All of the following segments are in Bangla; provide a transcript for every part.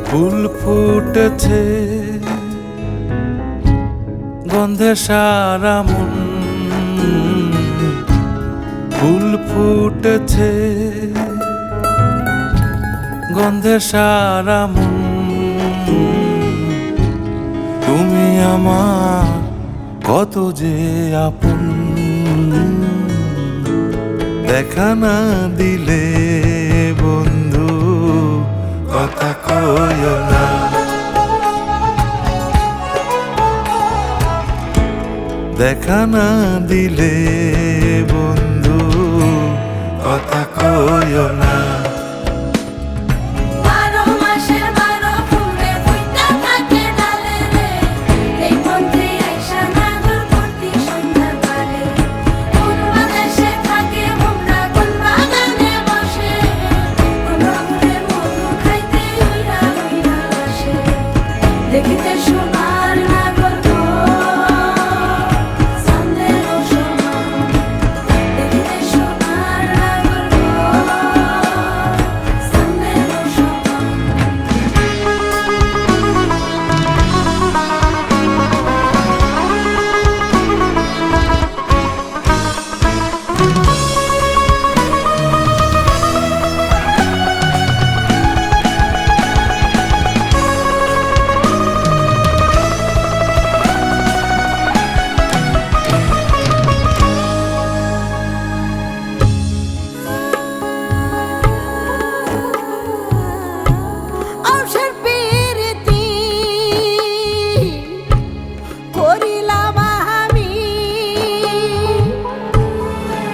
ফুল ফুটেছে গন্ধে সারা মন, ফুল ফুটেছে গন্ধে সারা মন। তুমি আমার কত যে আপন, দেখা না দিলে বন্ধু কথা কইও না। দেখা না দিলে বন্ধু কথা কইও না।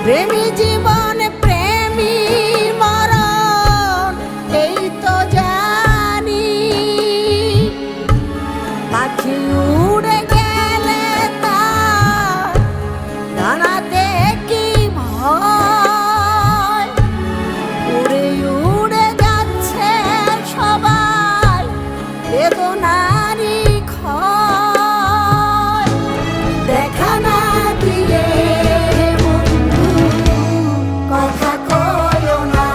প্রেমী জীবন প্রেমী মরণ এই তো জানি। পাখি উড়ে গেলে তার ডানাতে কি ভয়, উড়ে উড়ে যাচ্ছে সবাই বেদনারি ক্ষয়। দেখা না দিয়ে কথা কইও না।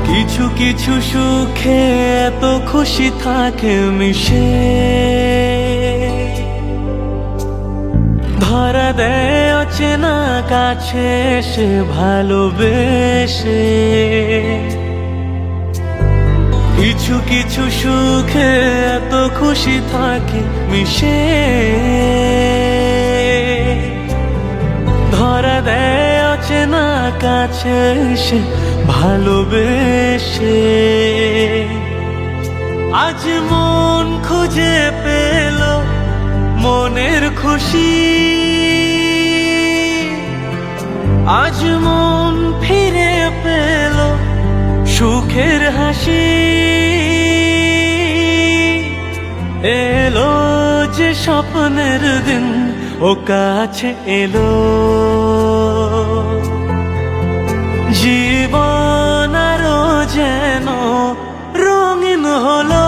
কিছু কিছু সুখে এত খুশি থাকে মিশে, ধরা দেয় অচেনা কাছে সে ভালোবেসে। কিছু কিছু সুখে এত খুশি থাকে মিশে, ধরা দেয় অচেনা কাছে সে ভালোবেসে। আজ মন খুঁজে পেল মনের খুশি, আজ মন ফিরে পেল সুখের হাসি। এলো যে স্বপ্নের দিন ও কাছে এলো, জীবন আরো যেন রঙিন হলো।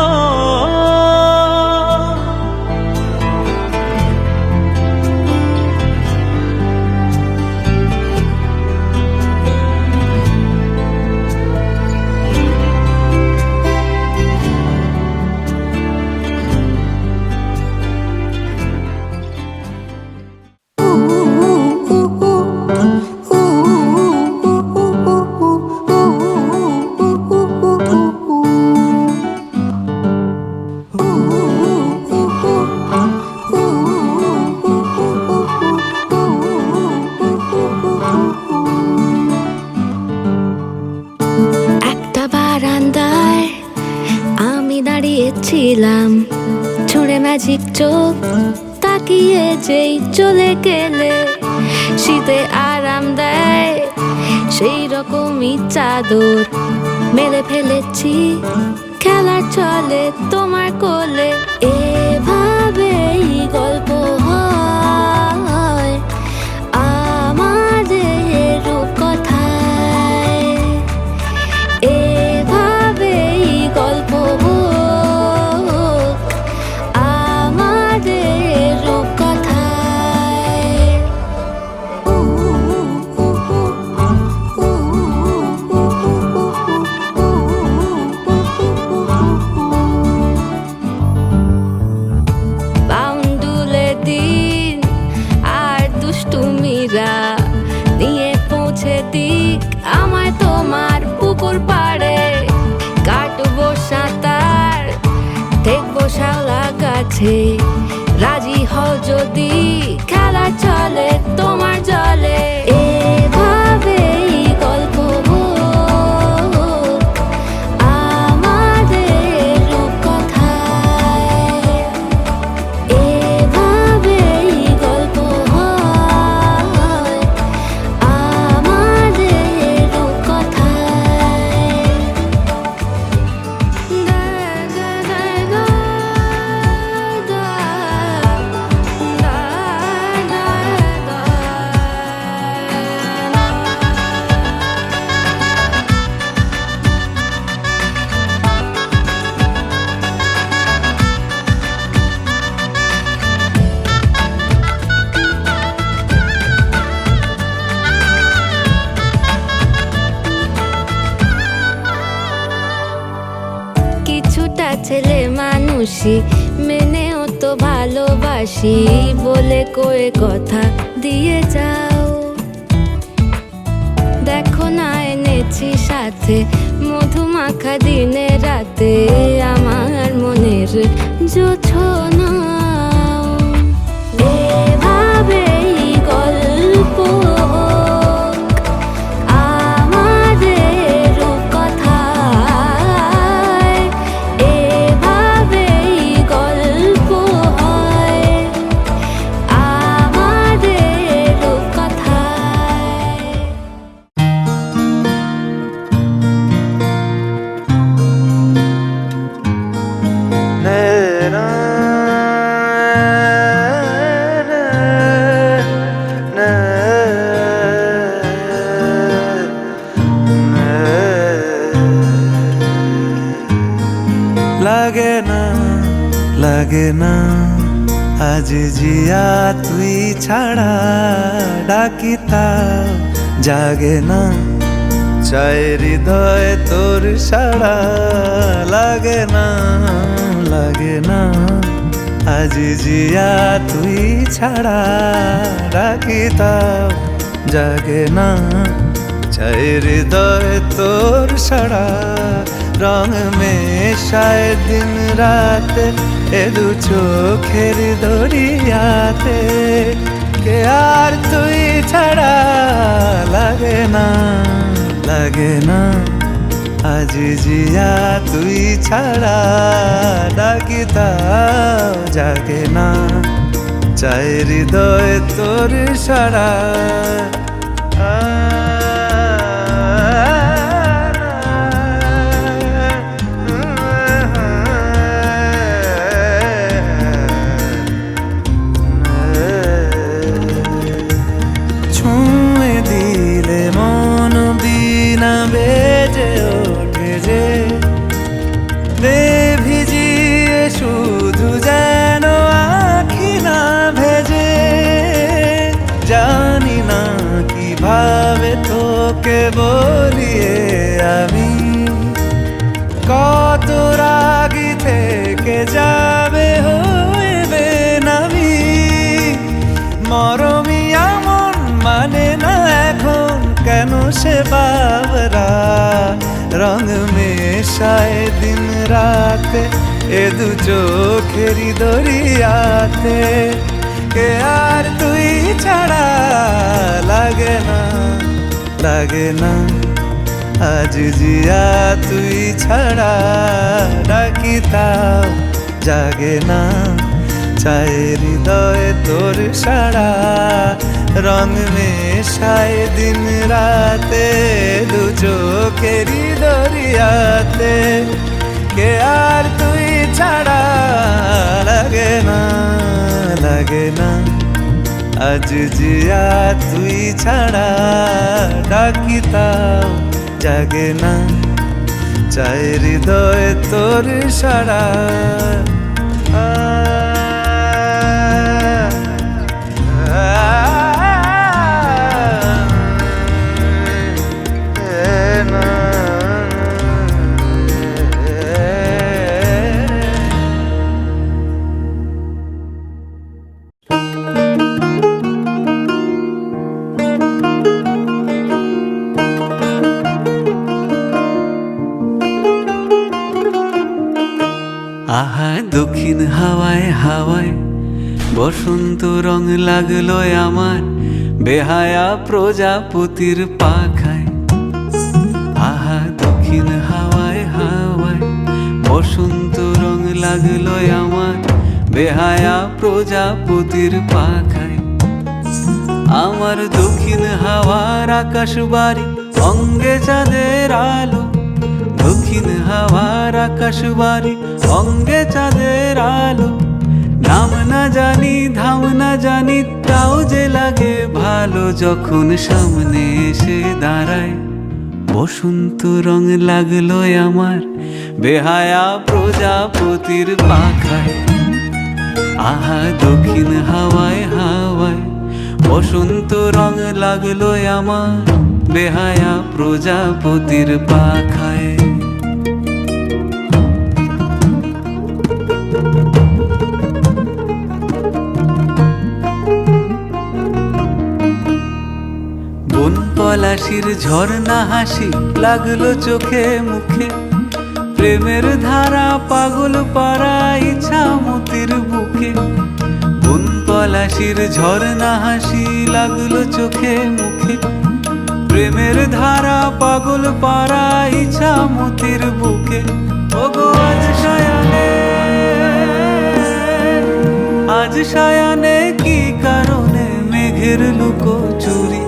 ছিলাম ছুঁড়ে ম্যাজিক চোখ তাকিয়ে যেই চলে গেলে, শীতে আরাম দেয় সেই রকমই চাদর মেরে ফেলেছি খেলার চলে তোমার কোলে। এভাবেই গল্প হয় আমাদের রূপকথায়, এভাবেই গল্প হোক আমাদের রূপকথায়। বাউন্ডুলে দিন আর দুষ্টুমিরা নিয়ে পৌঁছে দিক আমায় তোমার পুকুর পাড়ে। কাটবো সাঁতার দেখবো শাওলা গাছে, রাজি হও যদি খেলা চলে তোমার জলে। এভাবেই গল্প হোক আমাদের রূপকথায়, এভাবেই গল্প হয় আমাদের রূপকথায়। দা দা দা দা দা দা দা দা। কিছুটা ছেলে মানুষই মেনেও তো ভালোবাসি বলে কয়ে কথা দিয়ে যাও। দেখো না এনেছি সাথে মধুমাখা দিনে রাতে আমার মনের জোছনা। এভাবেই গল্প হোক আমাদের রূপকথায়, এভাবেই গল্প হয় আমাদের রূপকথায়। লাগে না লাগে না আজ জিয়া তুই ছাড়া, ডাকিতা জাগে না চাই হৃদয় তোর সাড়া। লাগে না লাগে না আজ জিয়া তুই ছাড়া, ডাকিতা জাগে না চাই হৃদয় তোর সাড়া। রং মেশায় দিন রাতে এ দু চোখের দরিয়াতে, কে আর তুই ছাড়া। লাগে না লাগে না আজ জিয়া তুই ছাড়া, ডাকিতাও জাগে না চাই হৃদয় তোর সাড়া। ছুঁয়ে দিলে মন বিনা বেজে ওঠে যে, ভিজিয়ে শুধু যেন আখি না ভেজে। জানি না কিভাবে তোকে বলিয়ে আমি, কত রাগি থেকে যাবে হইবে নামি। মরমি আমন মানে না এখন কেন সে বাবরা, রং মেশায় দিন রাতে এ দু চোখেরি দরিয়াতে, কে আর তুই ছাড়া। লাগে না লাগে না আজ জিয়া তুই ছাড়া, ডাকিতাও জাগে না চাই হৃদয় তোর সাড়া। রং মেশায় দিন রাতে চোখেরই দরিয়াতে, কে আর তুই ছাড়া লাগে না, লাগে না আজ জিয়া তুই ছাড়া, ডাকি তাও জাগে না, চাই হৃদয় তোর সারা। আহা দক্ষিণ হাওয়ায় হাওয়ায় বসন্ত রং লাগলো আমার, বেহায়া প্রজাপতির পাখায়। আহা দক্ষিণ হাওয়ায় হাওয়ায় বসন্ত রং লাগলো আমার, বেহায়া প্রজাপতির পাখায়। আমার দক্ষিণ হাওয়ার আকাশ বাড়ি, অঙ্গে চাঁদের আলো। দক্ষিণ হাওয়ার আকাশ বাড়ি, অঙ্গে চাঁদের আলো। নাম না জানি ধাম না জানি, তাও যে লাগে ভালো যখন সামনে এসে দাঁড়ায়। বসন্ত রং লাগলো আমার, বেহায়া প্রজাপতির পাখায়। আহা দক্ষিণ হাওয়ায় হাওয়ায় বসন্ত রং লাগলো আমার, বেহায়া প্রজাপতির পাখায়। বন পলাশির ঝর্ণা হাসি লাগলো চোখে মুখে, প্রেমের ধারা পাগল পাড়া ইছামতির বুকে। বন পলাশির ঝর্ণা হাসি লাগলো চোখে মুখে, প্রেমের ধারা পাগল পাড়া ইছামতির বুকে। ওগো আজ সায়ানে, আজ সায়ানে কি কারণে মেঘের লুকো চুরি।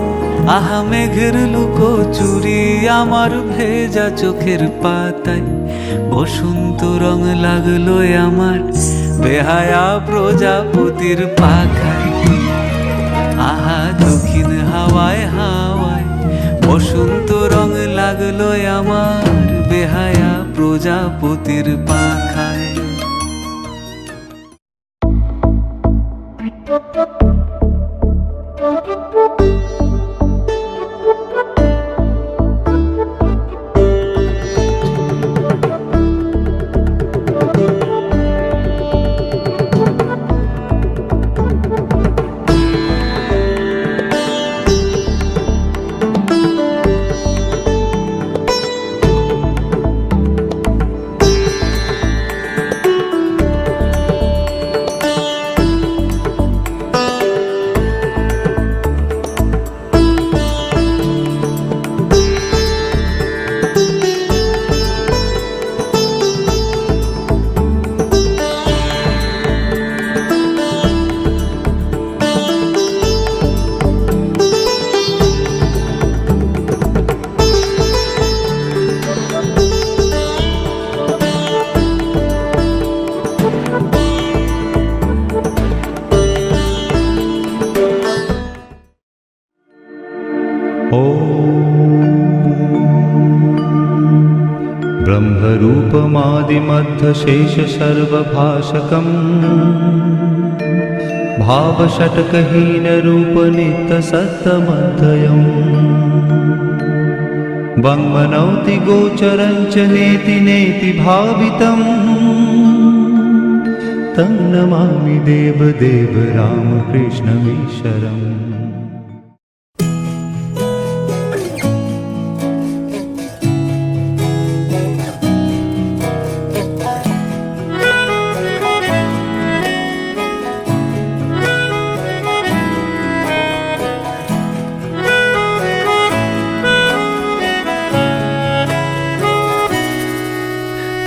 আহা মেঘের লুকো চুরি আমার ভেজা চোখের পাতায়। বসন্ত রং লাগলো আমার, বেহায়া প্রজাপতির পাখায়। আহা দক্ষিণ হাওয়ায় হাওয়ায় বসন্ত রং লাগলো আমার, বেহায়া প্রজাপতির পাখায়। ब्रह्मरूपमादिमध्यशेषसर्वभाषकम् भावषट्कहीनरूपनित्यसत्तमध्ययम् वङ्मनौति गोचरं च नेति नेति भावितम् तं नमामि देवदेव रामकृष्णमीश्वरम्।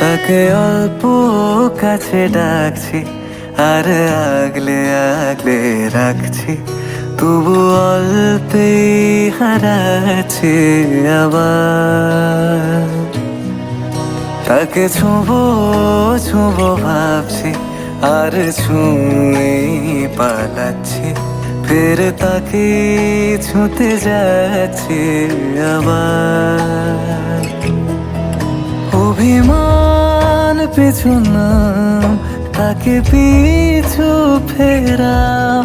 তাকে অল্প কাছে ডাকছি, আর আগলে আগলে রাখছি, তবু অল্পে হারাচ্ছে আবার। তাকে ছোঁবো ছোঁবো ভাবছি, আর ছুঁয়ে পালাচ্ছি, ফের তাকে ছুঁতে যাচ্ছে আবার। অভিমান পিছু নাম, তাকে পিছু ফেরাও,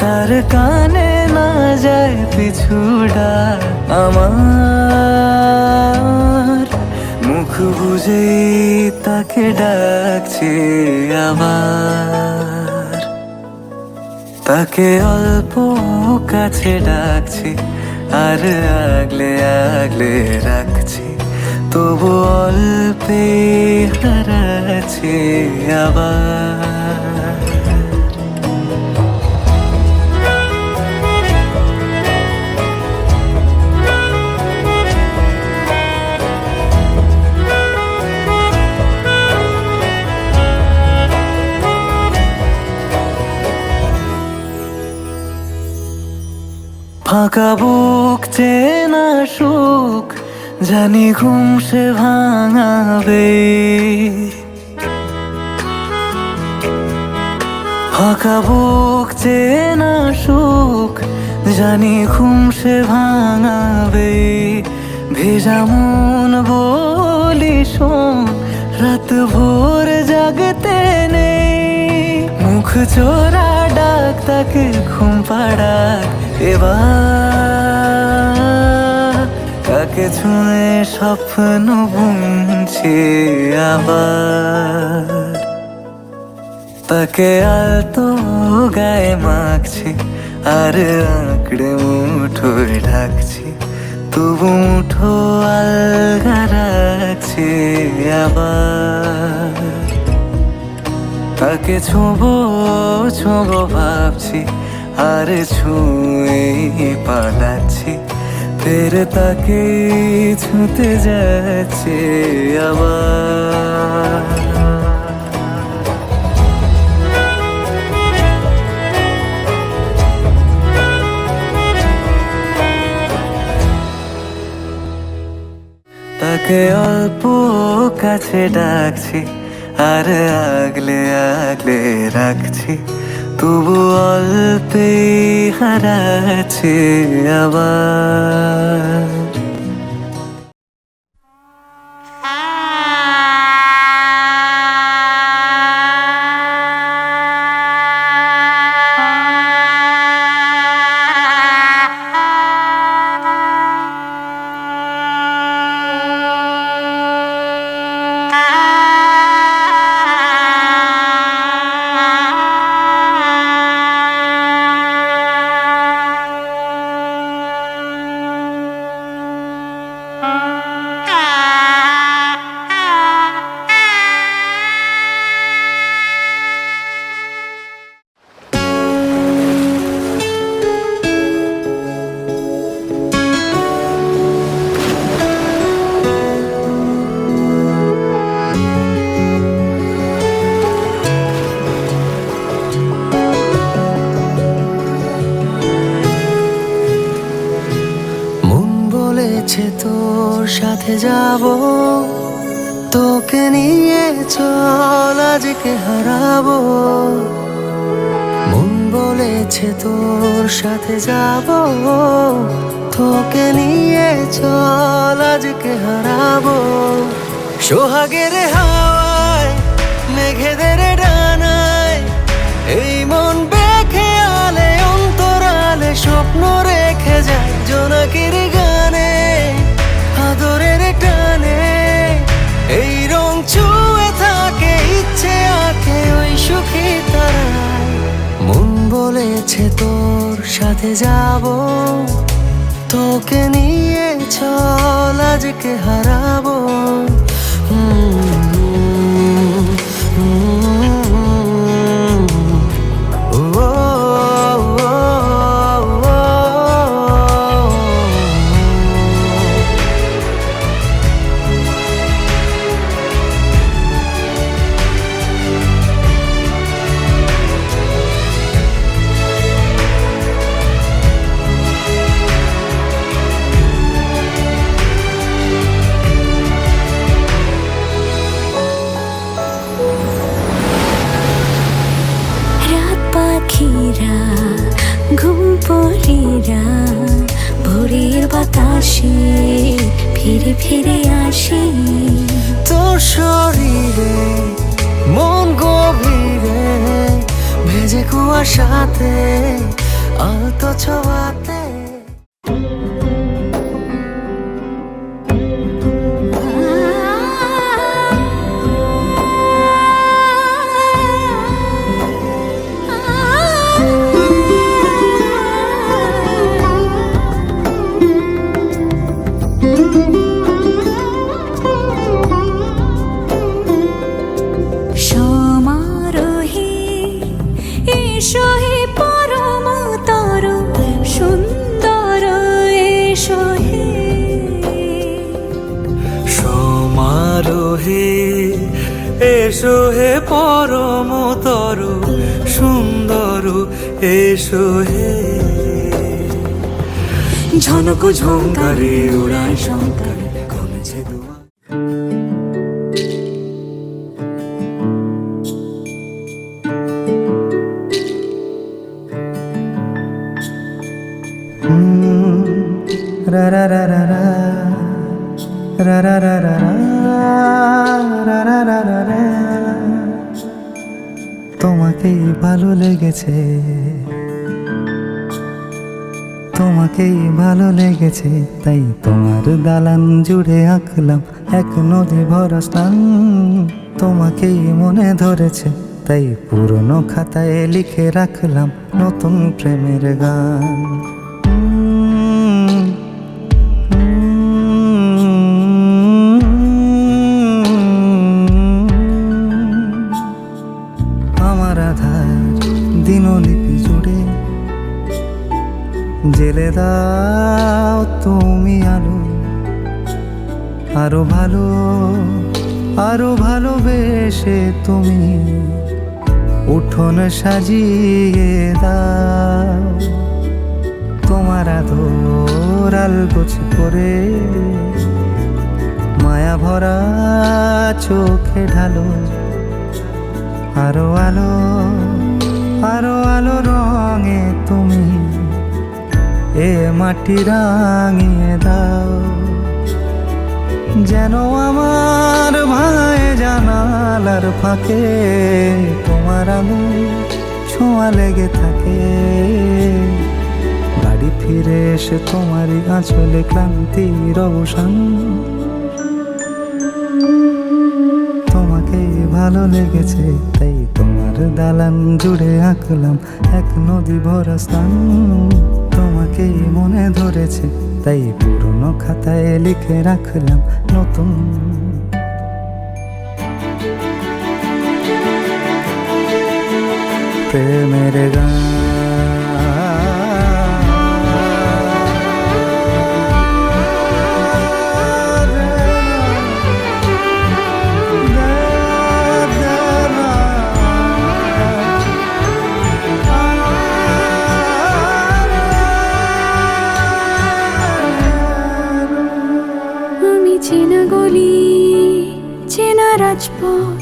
তার কানে না যায় পিছু ডাক আমার। মুখ বুঝে তাকে ডাকছে আবার। তাকে অল্প কাছে ডাকছি, আর আগলে আগলে রাখছি, তবু অল্পে হারাচ্ছে আবার। ফাঁকা বুক চেনা সুখ, জানি ঘুম সে ভাঙাবে। ফাঁকা বুক চেনা সুখ, জানি ঘুম সে ভাঙাবে। ভেজা মন বলি শোন, রাত ভোর জাগতে নেই। মুখ চোরা ডাক তাকে ঘুম পাড়াক এবার। তাকে ছুঁয়ে স্বপ্ন বুনছি আবার। তাকে আলতো গায়ে মাখছি, আর আঁকড়ে মুঠোয় ঢাকছি, তবু মুঠো আলগা রাখছি আবার। তাকে ছোঁবো ছোঁবো ভাবছি, আর ছুঁয়ে পালাচ্ছি, ফের তাকে ছুঁতে যাচ্ছে আবার। তাকে অল্প কাছে ডাকছি, আর আগলে আগলে রাখছি, তবু অল্পে হারাচ্ছে আবার। তোর সাথে যাব, তোকে নিয়ে চল আজকে হারাবো। মন বলেছে তোর সাথে যাব, তোকে নিয়ে চল আজকে হারাবো। সোহাগের হাওয়ায় মেঘেদের ডানায়, এই মন বেখেয়ালে অন্তরালে স্বপ্ন রেখে যায় জোনাকির গানে, আদরের টানে। এই রং ছুঁয়ে থাকে ইচ্ছে আঁকে ওই সুখী তারায়। মন বলেছে তোর সাথে যাব, তোকে নিয়ে চল আজকে হারাবো। ফিরে আসি। তোর শরীরে মন গভীরে ভেজে কুয়াশাতে আলতো ছোঁয়াতে। সমারোহে এসো হে পরমতর সুন্দর এসো হে। সমারোহে এসো হে পরমতর সুন্দর এসো হে। ঝনক ঝঙ্কারে উড়ায় শঙ্কারে কমেছে দোয়া। রা রা রা রা রা রা রা রা রা রা রা রা রা রা। তোমাকেই ভালো লেগেছে, তোমাকেই ভালো লেগেছে, তাই তোমার দালান জুড়ে আঁকলাম এক নদী ভরা স্থান। তোমাকেই মনে ধরেছে, তাই পুরনো খাতায় লিখে রাখলাম নতুন প্রেমের গান। আমার আধার দিনলিপি জুড়ে জেলে দাও তুমি আলো, আরো ভালো আরো ভালোবেসে তুমি উঠোন সাজিয়ে দাও। তোমার আদর আলগোছ করে মায়া ভরা চোখে ঢালো, আরো আলো আরো আলো রঙে তুমি এ মাটি রাঙিয়ে দাও। যেন আমার ভাই জানালার ফাঁকে তোমার আলো ছোঁয়া লেগে থাকে। বাড়ি ফিরে এসে তোমারই আঁচলে ক্লান্তির অবসান। তোমাকেই ভালো লেগেছে, তাই তোমার দালান জুড়ে আঁকলাম এক নদী ভরা স্থান। তোমাকেই মনে ধরেছে, তাই পুরনো খাতায় লিখে রাখলাম নতুন প্রেমের গান। চেনা গলি চেনা রাজপথ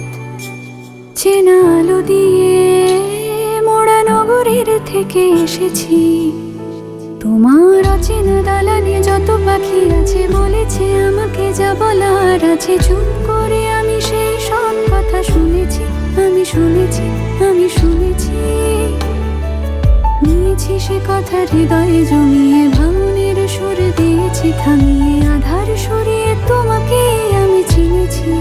চেনা আলো দিয়ে মোড়া নগরের থেকে এসেছি। তোমার অচেনা দালানে যত পাখি আছে বলেছে আমাকে যা বলার আছে। চুপ করে আমি সেই সব কথা শুনেছি, আমি শুনেছি, আমি শুনেছি। নিয়েছি সে কথা হৃদয়ে জমিয়ে ভাঙনের সুর দিয়েছি থামিয়ে। আধার সরিয়ে তোমাকে আমি চিনেছি,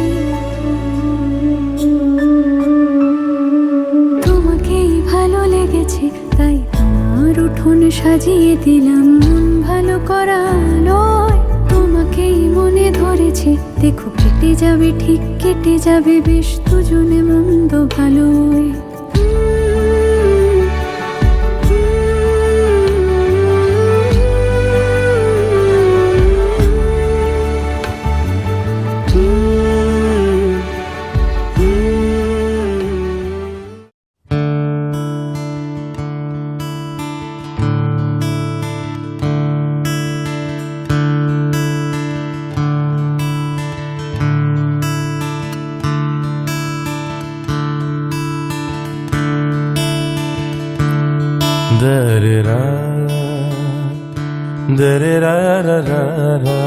তোমাকেই ভালো লেগেছে, তাই আমার উঠোন সাজিয়ে দিলাম মন ভালো করা আলোয়। তোমাকেই মনে ধরেছে, দেখো কেটে যাবে ঠিক কেটে যাবে বেশ দুজনে মন্দ ভালোই। Da-re-ra, da-re-ra-ra-ra-ra,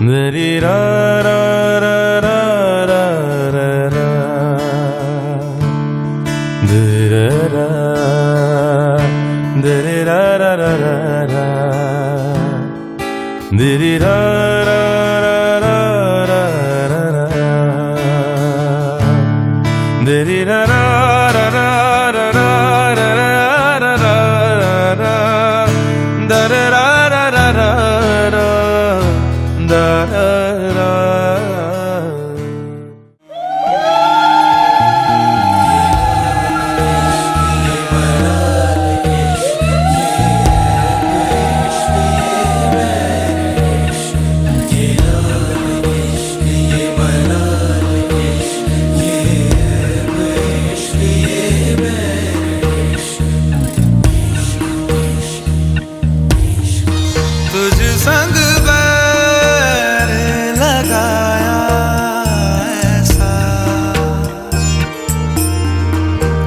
दरी रा रा रा रा रा रा रा दरी रा दरी रा रा रा रा रा दरी रा रा रा रा रा रा रा दरी रा रा रा रा रा रा रा रा रा रा दरी रा रा रा रा रा da da da तुझ संग बैर लगाया ऐसा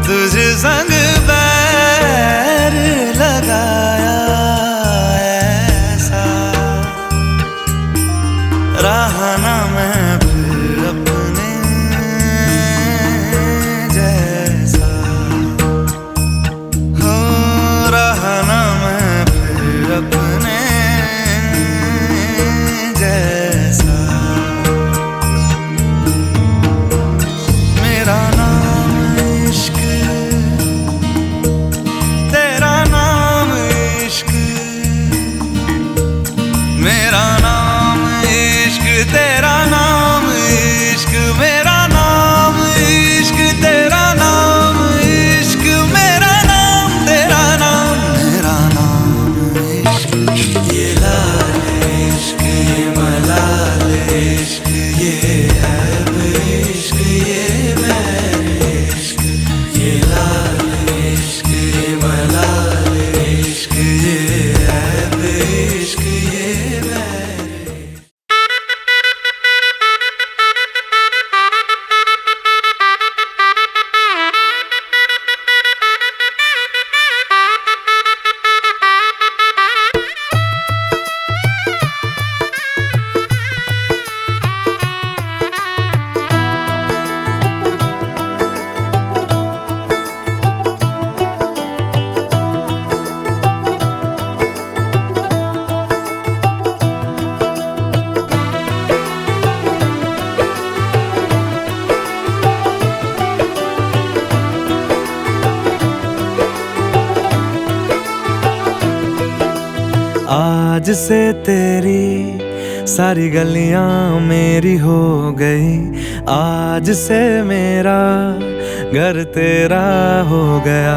तुझ संग बैर लगाया ऐसा रहा ना मैं फिर अपने जैसा हो रहा ना मैं फिर अपने जैसा मेरा नाम इश्क तेरा नाम इश्क मेरा नाम इश्क तेरा नाम इश्क मेरा नाम इश्क तेरा नाम इश्क मेरा नाम तेरा नाम मेरा नाम इश्क ये लाल इश्क ये मलाल इश्क ये ऐब इश्क ये बैर इश्क ये लाल इश्क ये मलाल इश्क ये ऐब इश्क ये बैर आज से तेरी सारी गलियां मेरी हो गई आज से मेरा घर तेरा हो गया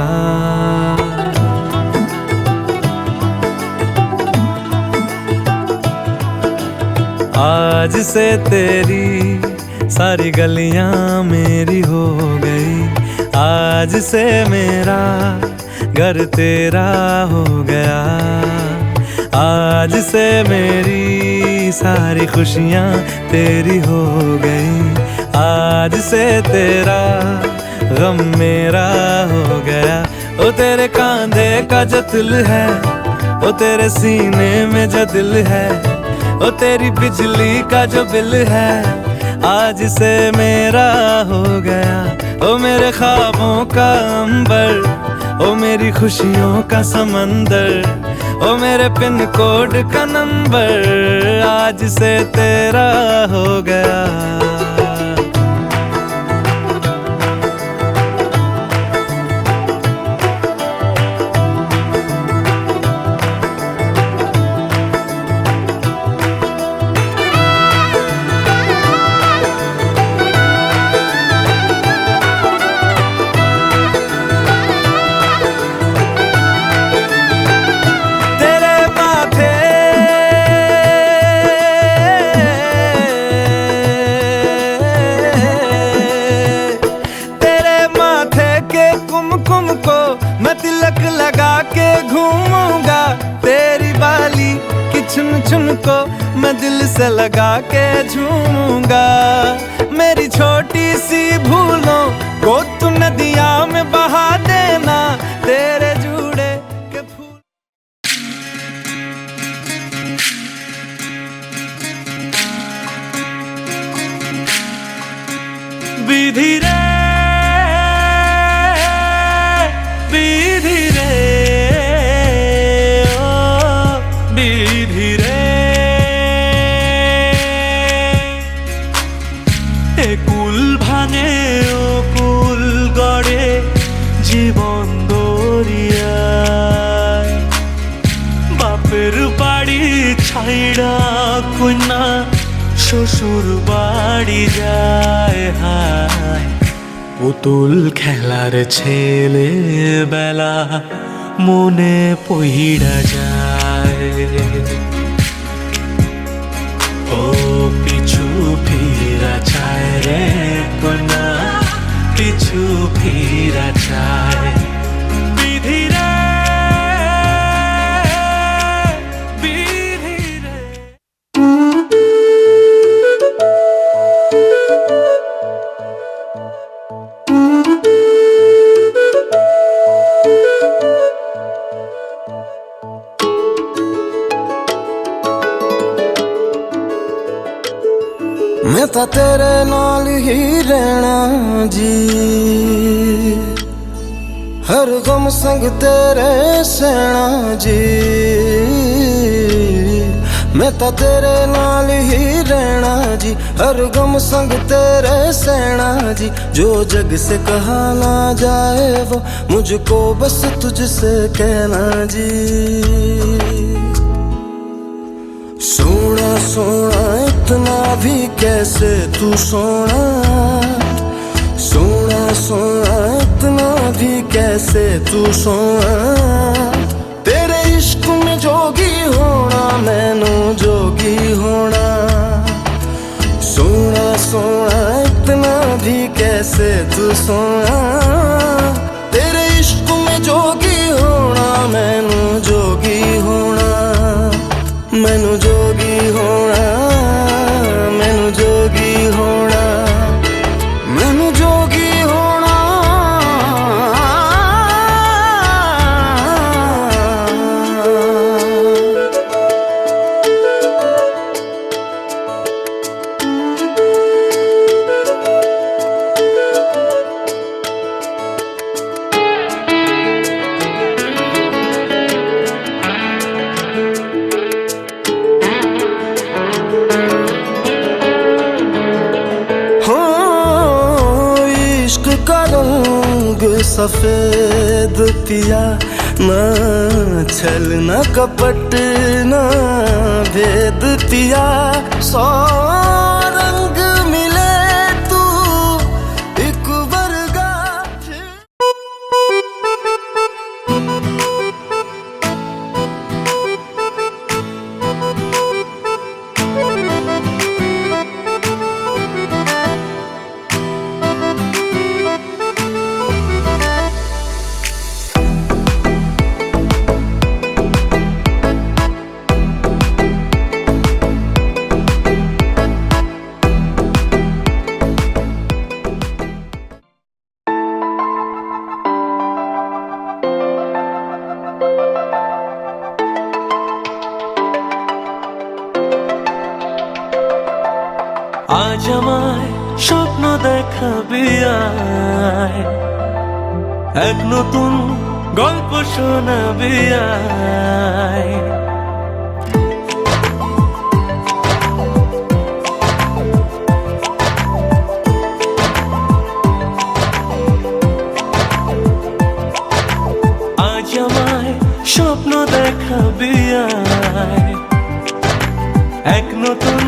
आज से तेरी सारी गलियां मेरी हो गई आज से मेरा घर तेरा हो गया आज से मेरी सारी खुशियाँ तेरी हो गई आज से तेरा गम मेरा हो गया ओ तेरे कांधे का जो दिल है ओ तेरे सीने में जो दिल है ओ तेरी बिजली का जो बिल है आज से मेरा हो गया ओ मेरे ख्वाबों का अंबर ओ मेरी खुशियों का समंदर ओ मेरे पिन कोड का नंबर आज से तेरा हो गया चुन चुन को मैं दिल से लगा के झूमूंगा मेरी छोटी सी भूलों को तू नदिया में बहा देना तेरे जुड़े के फूल বিধি রে, বিধি রে, ও বিধি রে। এ কুল ভাঙে ও কুল গড়ে জীবন দরিয়ায়, বাপের বাড়ি ছাইড়া কন্যা শ্বশুর বাড়ি যায়। হায় পুতুল খেলার ছেলে বেলা মনে পইড়া যায়। ও পিছু ফিরা চায় রে কন্যা, পিছু ফিরা চায়। বিধি রে, বিধি রে। मैं तां तेरे नाल ही रहना जी, हर गम संग तेरे सहना जी। मैं तां तेरे नाल ही रहना जी, हर गम संग तेरे सहना जी। जो जग से कहा ना जाए वो मुझको बस तुझसे कहना जी। सोना सोना इतना भी कैसे तू सोना, सोना सोना इतना भी कैसे तू सोना। तेरे इश्क में जोगी होना मैनू जोगी होना। सोना सोना इतना भी कैसे तू सोना। तेरे इश्क में जोगी होना मैनू जोगी होना। मैनू जोगी होना, मैनू जोगी होना, मैनू जोगी होना। सफेद पिया ना छल ना कपट ना भेद पिया। सौ रंग मिले तू एक वर्गा। আজ আমায় স্বপ্ন দেখাবি আয়, এক নতুন গল্প শোনাবি আয়। আজ আমায় স্বপ্ন দেখাবি আয়, এক নতুন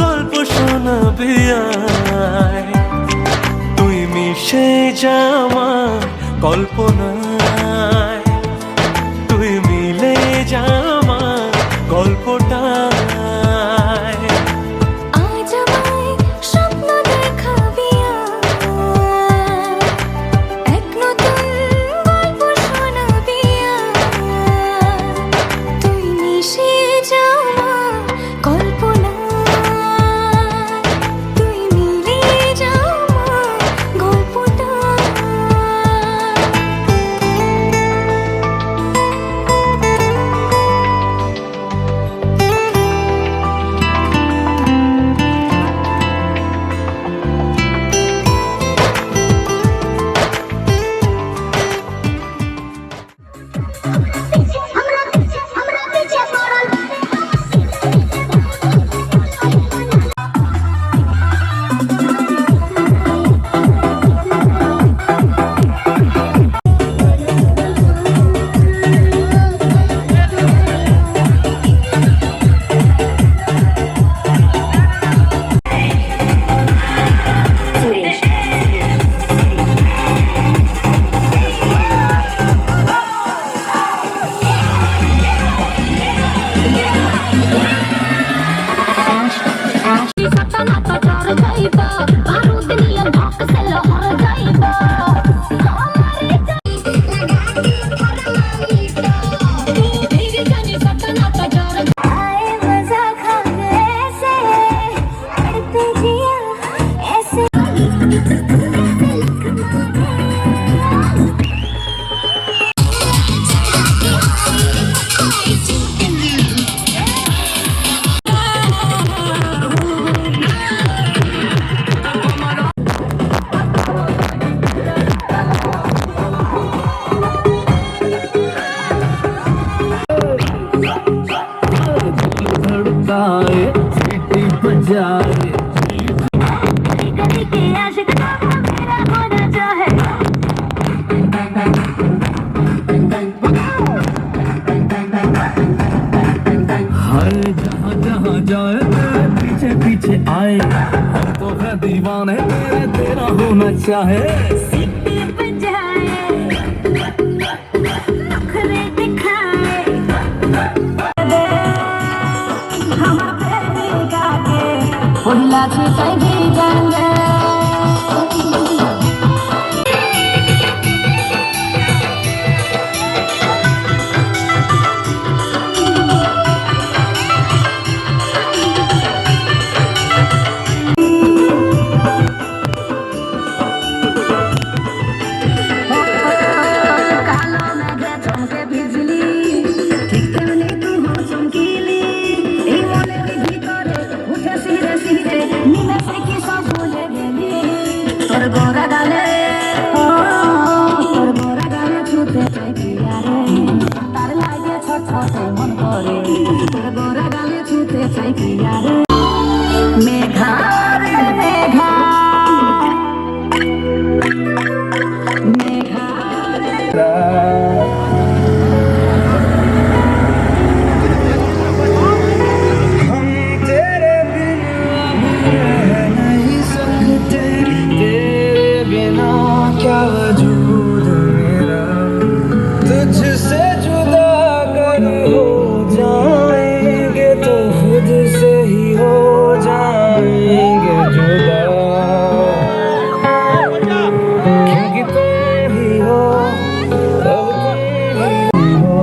গল্প শোনাবি আয়। তুই মিশে যা আমার কল্পনায়, তুই মিলে যা আমার গল্পটায়। আজ আমায় স্বপ্ন দেখাবি আয়, এক নতুন গল্প শোনাবি আয়। তুই মিশে যা আমার কল্পনায়, তুই মিলে যা আমার গল্পটায়। सताए सीटी बजाए गली के आशिक तो वो मेरा होना चाहे हर जहाँ जहाँ जाए तेरे पीछे पीछे आए हम तो है दीवाने तेरे तेरा होना चाहे सीटी बजाए नखरे दिखाए हम प्रेमी गाके उल्ला छिटाई भी जाएंगे মেঘা রে মেঘা মেঘা हम तेरे बिना रह नहीं सकते तेरे बिना क्या वजूद मेरा तुझसे जुदा अगर हो जाएंगे तो खुद से ही हो जाएंगे जुदा क्योंकि तुम ही हो अब तुम ही हो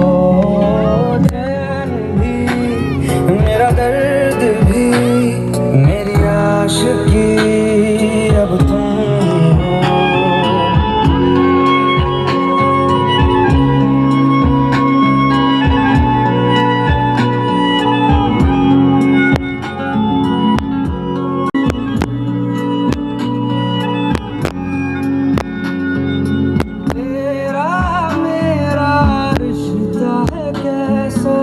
चैन भी मेरा दर्द भी मेरी आशिकी अब तुम ही हो तेरा मेरा रिश्ता है कैसा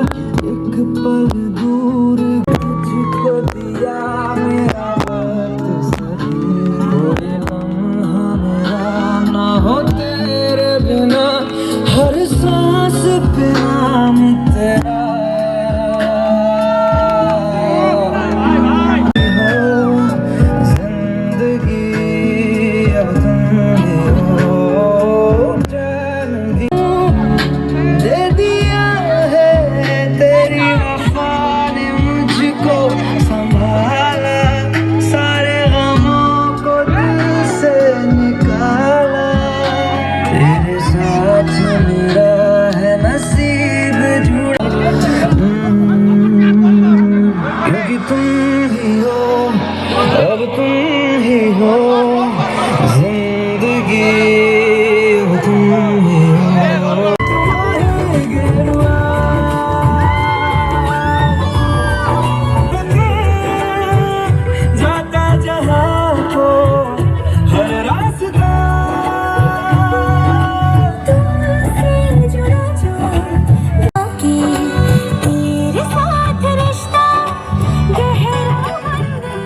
एक पल दूर तुझको दिया मेरा वक्त सही कोई लम्हा मेरा ना हो तेरे बिना हर सांस पे नाम तेरा हो जिंदगी अब तुम ही हो चैन भी दे दिया है तेरी वफा ने मुझको संभाला सारे गमों को दिल से निकाला तेरे साथ मेरा है नसीब जुड़ा क्योंकि तुम ही हो अब तुम ही हो जिंदगी अब तुम ही हो जाता जहाँ को हर रास्ता तुमसे जुड़ा जो कि तेरे साथ रिश्ता गहरा बंधा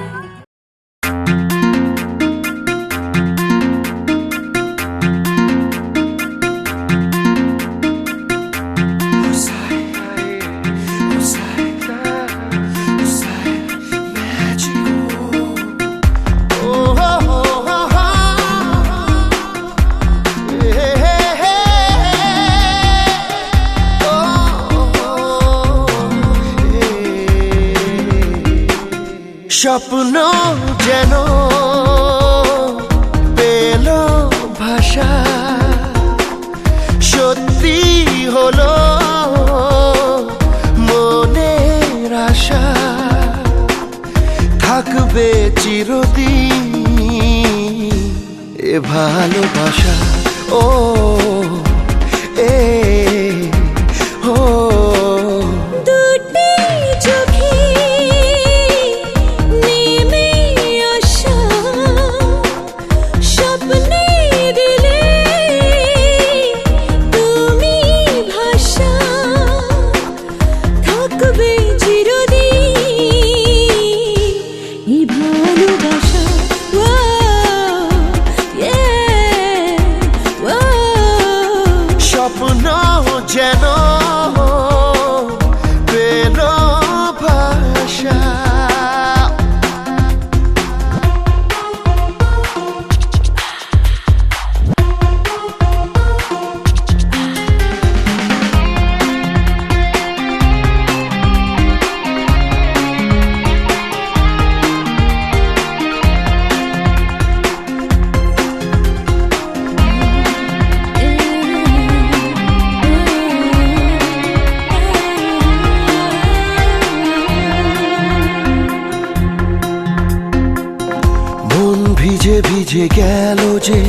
স্বপ্ন যেন পেল ভাষা সত্যি হলো মনের আশা থাকবে চিরদিন এ ভালোবাসা ও এ ও দুটি চোখে নেমে আসা স্বপ্নে দিলে তুমি ভাষা থাকবে চিরদিন ভিজে ভিজে গেল যে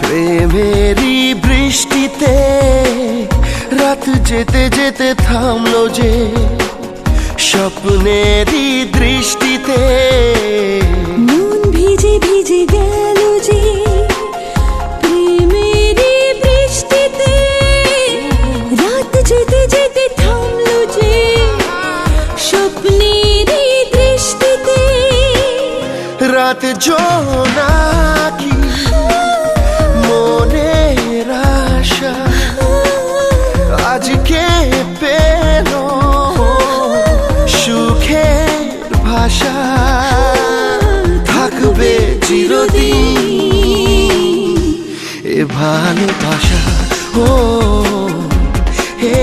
প্রেমেরই বৃষ্টিতে, রাত যেতে যেতে থামলো যে স্বপ্নেরই দৃষ্টিতে। মন ভিজে ভিজে গেল যে প্রেমেরই বৃষ্টিতে, রাত যেতে যেতে থামলো যে স্বপ্নেরই দৃষ্টিতে। রাত জোনাকি মনের আশা আজকে পেল সুখের ভাষা, থাকবে চিরদিন এ ভালোবাসা। ও হে